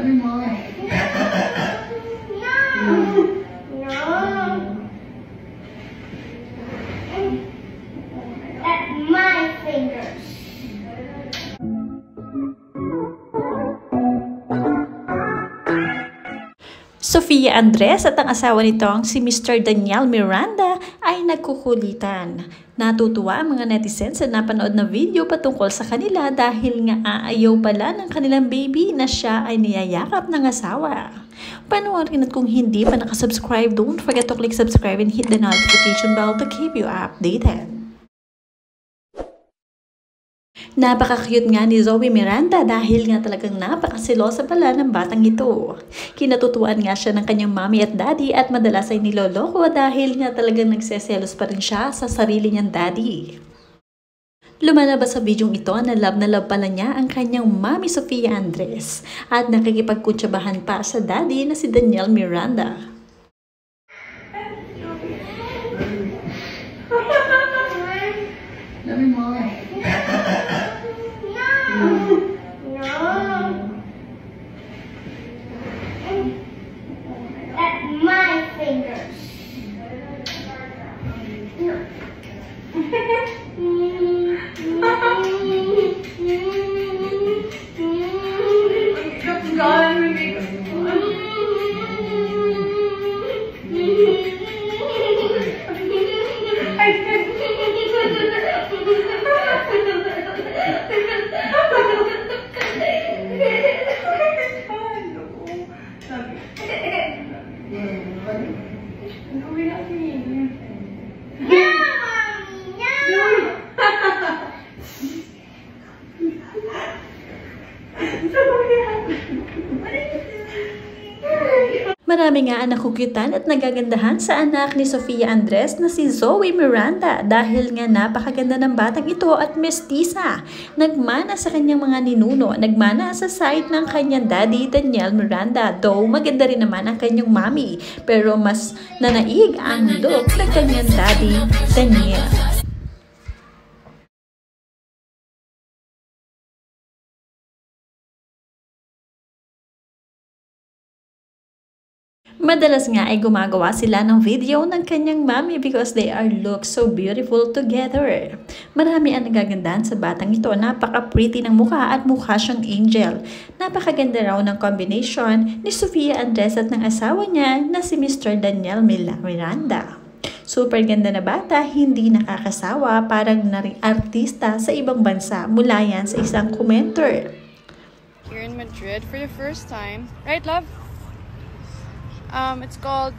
Love you, Mom. At my fingers. Sofia Andres at ang asawa nitong si Mr. Daniel Miranda ay nagkukulitan. Natutuwa ang mga netizens sa napanood na video patungkol sa kanila dahil nga aayaw pala ng kanilang baby na siya ay niyayakap ng asawa. Panoorin at kung hindi pa nakasubscribe, don't forget to click subscribe and hit the notification bell to keep you updated. Napaka-cute nga ni Zoe Miranda dahil nga talagang napakasilosa pala ng batang ito. Kinatutuan nga siya ng kanyang mommy at daddy at madalas ay niloloko dahil nga talagang nagseselos pa rin siya sa sarili niyang daddy. Lumalabas sa bidyong ito na love pala niya ang kanyang mommy Sofia Andres at nakikipagkuntsabahan pa sa daddy na si Daniel Miranda. Love you, Mom. At my fingers. Marami nga ang nakukutan at nagagandahan sa anak ni Sofia Andres na si Zoe Miranda dahil nga napakaganda ng batang ito at mestiza. Nagmana sa kanyang mga ninuno, nagmana sa side ng kanyang daddy Daniel Miranda, though maganda rin naman ang kanyang mommy, pero mas nanaig ang look ng kanyang daddy Daniel. Madalas nga ay gumagawa sila ng video ng kanyang mommy because they are look so beautiful together. Marami ang nagagandahan sa batang ito. Napaka-pretty ng mukha at mukha siyang angel. Napakaganda raw ng combination ni Sofia Andres at ng asawa niya na si Mr. Daniel Miranda. Super ganda na bata, hindi nakakasawa, parang naring artista sa ibang bansa mula yan sa isang commenter. Here in Madrid for the first time. Right, love? It's called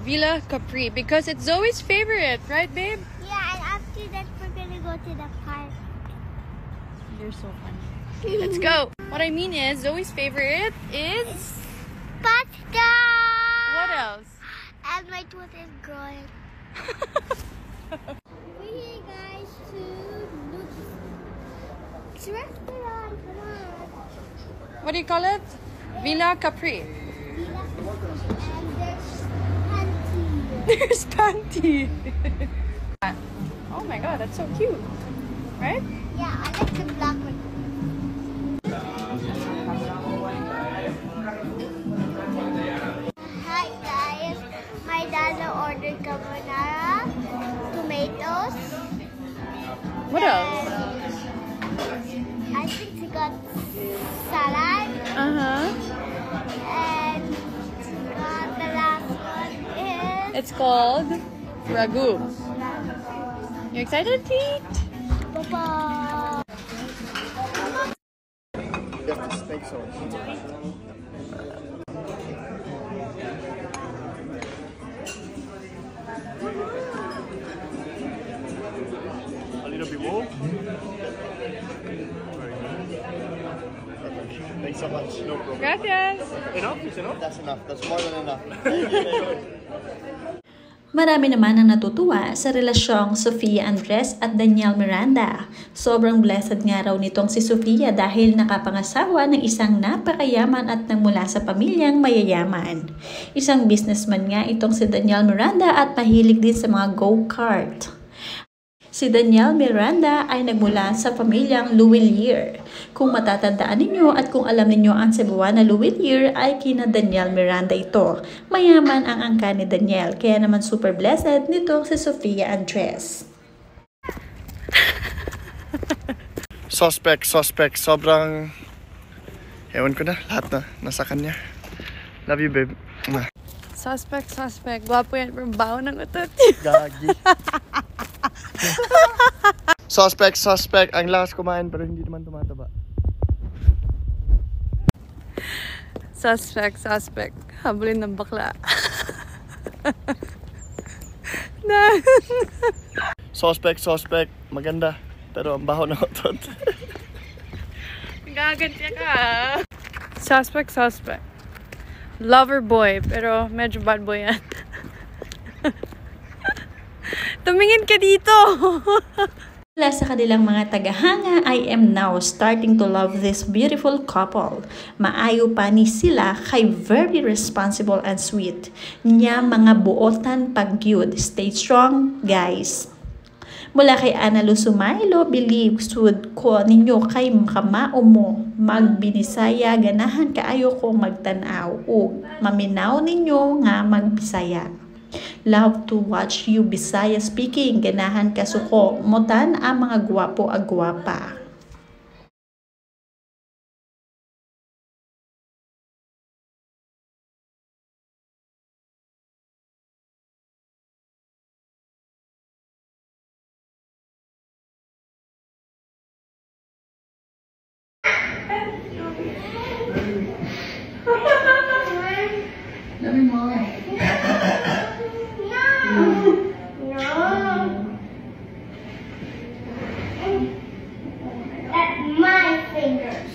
Villa Capri because it's Zoe's favorite, right, babe? Yeah, and after that we're gonna go to the park. You're so funny. Okay, let's go. What I mean is, Zoe's favorite is Pasta! what else? And my tooth is growing. We're here, guys, to Luke's restaurant. Come on. What do you call it? Villa Capri. And there's There's Panty. Oh my god, that's so cute. Right? Yeah, I like the black one. Hi guys, my dad ordered carbonara, tomatoes. What else? I think he got salad. And the last one is It's called ragu. You excited to eat? Papa. You have to steak sauce. A little bit more. Thanks so much. No problem. Gracias. Enough? Is enough? That's enough. That's more than enough. Marami naman ang natutuwa sa relasyong Sofia Andres at Daniel Miranda. Sobrang blessed nga raw nitong si Sofia dahil nakapangasawa ng isang napakayaman at nagmula sa pamilyang mayayaman. Isang businessman nga itong si Daniel Miranda at mahilig din sa mga go-kart. Si Danielle Miranda ay nagmula sa pamilyang Louvillier. Kung matatandaan ninyo at kung alam ninyo ang Cebuana Louvillier ay kina Danielle Miranda ito. Mayaman ang angka ni Danielle, kaya naman super blessed nito si Sofia Andres. Suspect. Sobrang... Ewan ko na, lahat na nasa kanya. Love you, babe. Suspect. Gwapo yan, pero baho ng utot. Gagi. Suspect. Ang lakas kumain pero hindi naman tumataba. Suspect. Habulin ng bakla. Suspect. Maganda. Pero ang baho ng utot. Gaganti ka. Suspect. Lover boy, pero medyo bad boy yan. Tumingin ka dito! Mula sa kanilang mga tagahanga, I am now starting to love this beautiful couple. Maayo pa ni sila kay very responsible and sweet. Nya mga buotan pag-gyud. Stay strong, guys. Mula kay Ana Lu Sumailo, believe sud ko ninyo kay kamao mo magbinisaya ganahan kaayo ko magtanaw ug maminaw ninyo nga magbisaya. Love to watch you Bisaya speaking, ganahan kasuko mutan ang mga gwapo ag gwapa. At my fingers.